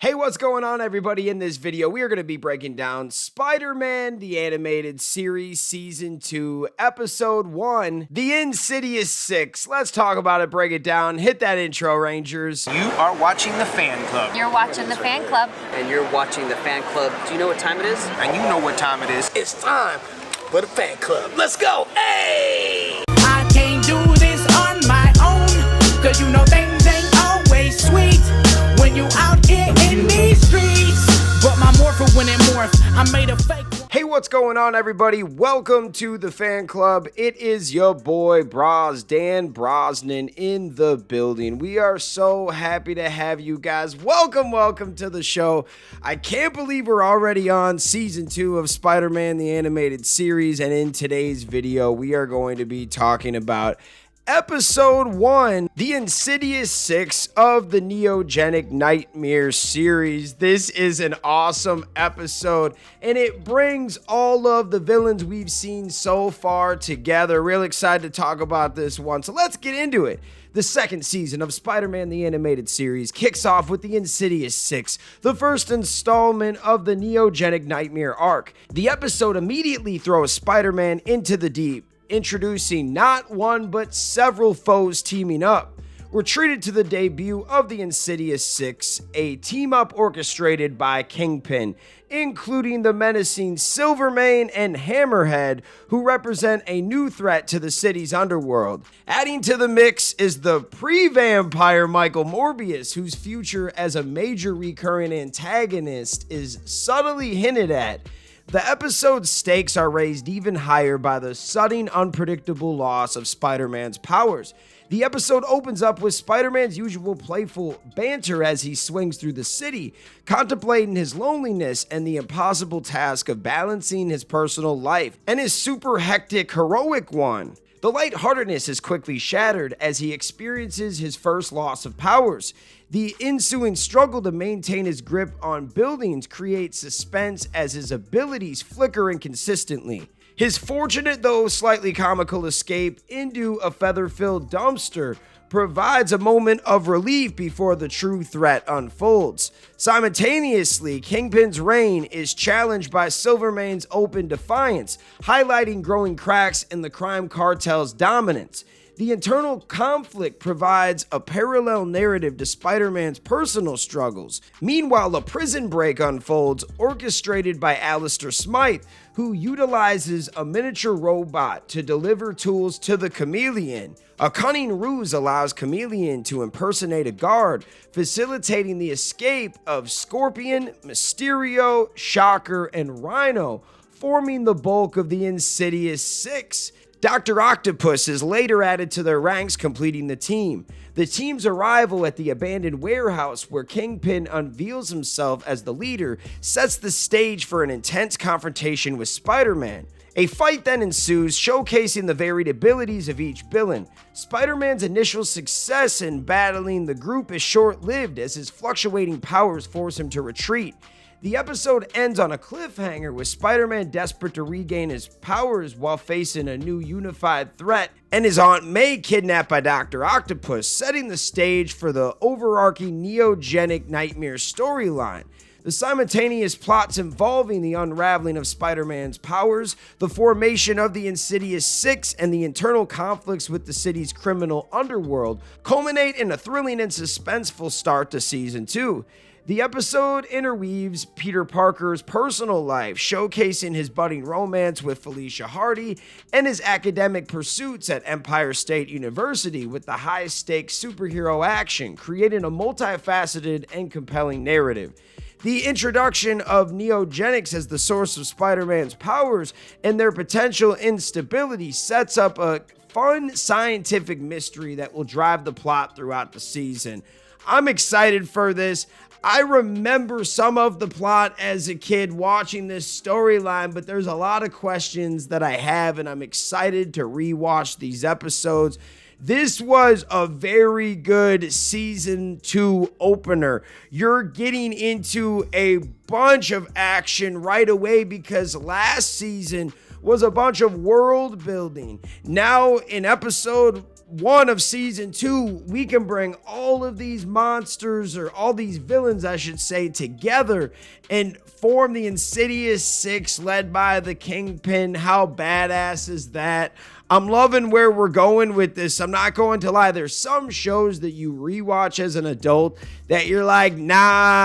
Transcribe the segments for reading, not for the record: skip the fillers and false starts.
Hey, what's going on, everybody? In this video, we are going to be breaking down Spider-Man, the Animated Series, Season 2, Episode 1, The Insidious 6. Let's talk about it, break it down, hit that intro, Rangers. You are watching the Fan Club. You're watching the Fan Club. And you're watching the Fan Club. Do you know what time it is? And you know what time it is. It's time for the Fan Club. Let's go. Hey! I can't do this on my own, cause you know things ain't always sweet when you out here in these streets. But my morpher when it morph, I made a fake. Hey, what's going on, everybody? Welcome to the Fan Club. It is your boy Dan Brosnan in the building. We are so happy to have you guys. Welcome to the show. I can't believe we're already on Season 2 of Spider-Man, the Animated Series, and in today's video, we are going to be talking about Episode 1, The Insidious 6 of the Neogenic Nightmare series. This is an awesome episode, and it brings all of the villains we've seen so far together. Real excited to talk about this one, so let's get into it. The second season of Spider-Man the Animated Series kicks off with the Insidious 6, the first installment of the Neogenic Nightmare arc. The episode immediately throws Spider-Man into the deep, introducing not one but several foes teaming up. We're treated to the debut of the Insidious 6, a team-up orchestrated by Kingpin, including the menacing Silvermane and Hammerhead, who represent a new threat to the city's underworld. Adding to the mix is the pre-vampire Michael Morbius, whose future as a major recurring antagonist is subtly hinted at. The episode's stakes are raised even higher by the sudden, unpredictable loss of Spider-Man's powers. The episode opens up with Spider-Man's usual playful banter as he swings through the city, contemplating his loneliness and the impossible task of balancing his personal life and his super hectic, heroic one. The lightheartedness is quickly shattered as he experiences his first loss of powers. The ensuing struggle to maintain his grip on buildings creates suspense as his abilities flicker inconsistently. His fortunate, though slightly comical, escape into a feather-filled dumpster provides a moment of relief before the true threat unfolds. Simultaneously, Kingpin's reign is challenged by Silvermane's open defiance, highlighting growing cracks in the crime cartel's dominance. The internal conflict provides a parallel narrative to Spider-Man's personal struggles. Meanwhile, a prison break unfolds, orchestrated by Alistair Smythe, who utilizes a miniature robot to deliver tools to the Chameleon. A cunning ruse allows Chameleon to impersonate a guard, facilitating the escape of Scorpion, Mysterio, Shocker, and Rhino, forming the bulk of the Insidious 6. Dr. Octopus is later added to their ranks, completing the team. The team's arrival at the abandoned warehouse where Kingpin unveils himself as the leader sets the stage for an intense confrontation with Spider-Man. A fight then ensues, showcasing the varied abilities of each villain. Spider-Man's initial success in battling the group is short-lived as his fluctuating powers force him to retreat. The episode ends on a cliffhanger with Spider-Man desperate to regain his powers while facing a new unified threat, and his Aunt May kidnapped by Dr. Octopus, setting the stage for the overarching Neogenic Nightmare storyline. The simultaneous plots involving the unraveling of Spider-Man's powers, the formation of the Insidious 6, and the internal conflicts with the city's criminal underworld culminate in a thrilling and suspenseful start to Season 2. The episode interweaves Peter Parker's personal life, showcasing his budding romance with Felicia Hardy and his academic pursuits at Empire State University with the high-stakes superhero action, creating a multifaceted and compelling narrative. The introduction of Neogenics as the source of Spider-Man's powers and their potential instability sets up a fun scientific mystery that will drive the plot throughout the season. I'm excited for this. I remember some of the plot as a kid watching this storyline, but there's a lot of questions that I have, and I'm excited to rewatch these episodes. This was a very good Season 2 opener. You're getting into a bunch of action right away because last season was a bunch of world building. Now in episode 1 of season 2, we can bring all of these monsters, or all these villains, I should say, together and form the Insidious 6 led by the Kingpin. How badass is that? I'm loving where we're going with this. I'm not going to lie. There's some shows that you rewatch as an adult that you're like, nah,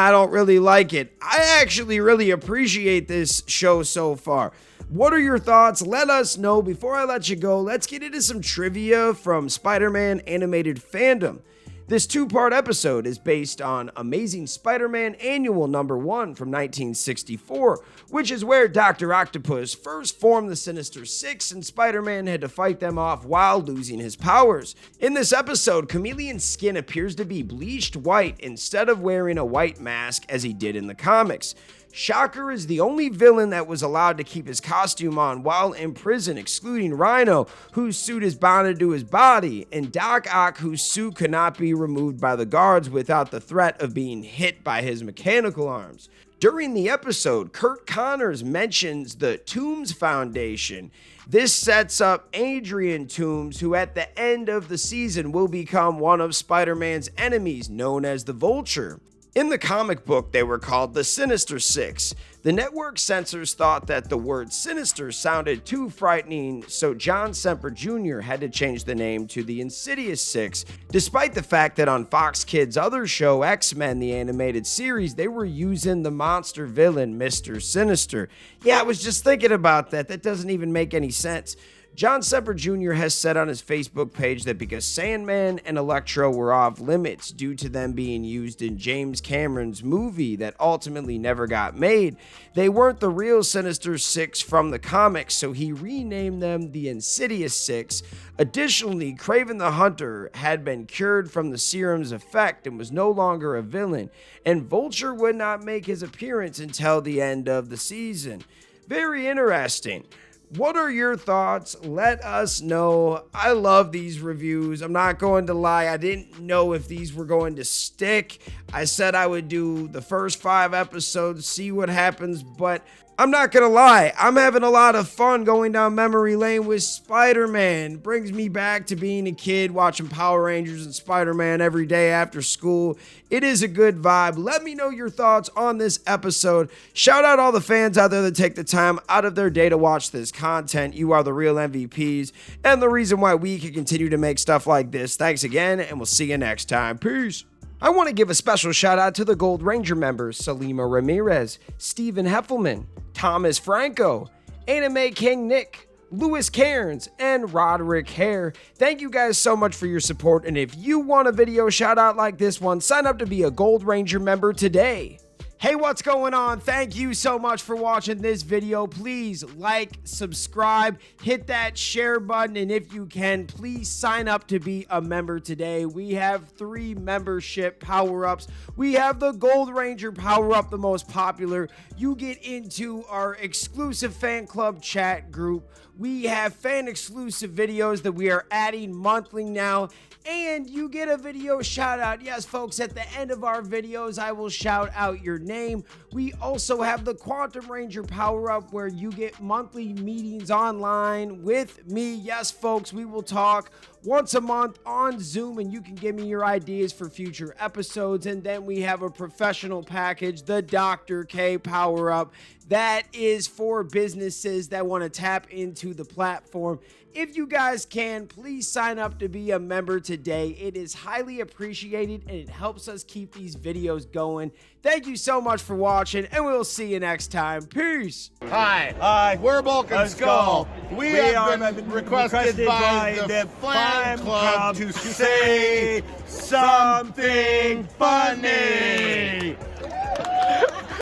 I don't really like it. I actually really appreciate this show so far. What are your thoughts? Let us know. Before I let you go, let's get into some trivia from Spider-Man animated fandom. This 2-part episode is based on Amazing Spider-Man Annual number 1 from 1964, which is where Dr. Octopus first formed the Sinister Six and Spider-Man had to fight them off while losing his powers. In this episode, Chameleon's skin appears to be bleached white instead of wearing a white mask as he did in the comics. Shocker is the only villain that was allowed to keep his costume on while in prison, excluding Rhino, whose suit is bonded to his body, and Doc Ock, whose suit could not be removed by the guards without the threat of being hit by his mechanical arms. During the episode, Kurt Connors mentions the Toomes Foundation. This sets up Adrian Toomes, who at the end of the season will become one of Spider-Man's enemies, known as the Vulture. In the comic book, they were called the Sinister Six. The network censors thought that the word sinister sounded too frightening, so John Semper Jr. had to change the name to the Insidious Six, despite the fact that on Fox Kids' other show, X-Men, the animated series, they were using the monster villain, Mr. Sinister. Yeah, I was just thinking about that. That doesn't even make any sense. John Semper Jr. has said on his Facebook page that because Sandman and Electro were off limits due to them being used in James Cameron's movie that ultimately never got made, they weren't the real Sinister Six from the comics, so he renamed them the Insidious Six. Additionally, Kraven the Hunter had been cured from the serum's effect and was no longer a villain, and Vulture would not make his appearance until the end of the season. Very interesting. What are your thoughts? Let us know. I love these reviews. I'm not going to lie. I didn't know if these were going to stick. I said I would do the first 5 episodes, see what happens, but I'm not going to lie. I'm having a lot of fun going down memory lane with Spider-Man. Brings me back to being a kid watching Power Rangers and Spider-Man every day after school. It is a good vibe. Let me know your thoughts on this episode. Shout out all the fans out there that take the time out of their day to watch this content. You are the real MVPs and the reason why we can continue to make stuff like this. Thanks again, and we'll see you next time. Peace. I want to give a special shout out to the Gold Ranger members, Salima Ramirez, Stephen Heffelman, Thomas Franco, Anime King Nick, Louis Cairns, and Roderick Hare. Thank you guys so much for your support, and if you want a video shout out like this one, sign up to be a Gold Ranger member today. Hey, what's going on? Thank you so much for watching this video. Please like, subscribe, hit that share button, and if you can, please sign up to be a member today. We have 3 membership power-ups. We have the Gold Ranger power-up, the most popular. You get into our exclusive fan club chat group. We have fan-exclusive videos that we are adding monthly now, and you get a video shout out. Yes, folks, at the end of our videos, I will shout out your name. We also have the Quantum Ranger power up where you get monthly meetings online with me. Yes, folks, we will talk once a month on Zoom, and you can give me your ideas for future episodes. And then we have a professional package, the Dr. K power up. That is for businesses that want to tap into the platform. If you guys can, please sign up to be a member today. It is highly appreciated and it helps us keep these videos going. Thank you so much for watching, and we'll see you next time. Peace. Hi, we're Bulk and Skull. We have been requested by the fan club to say something funny.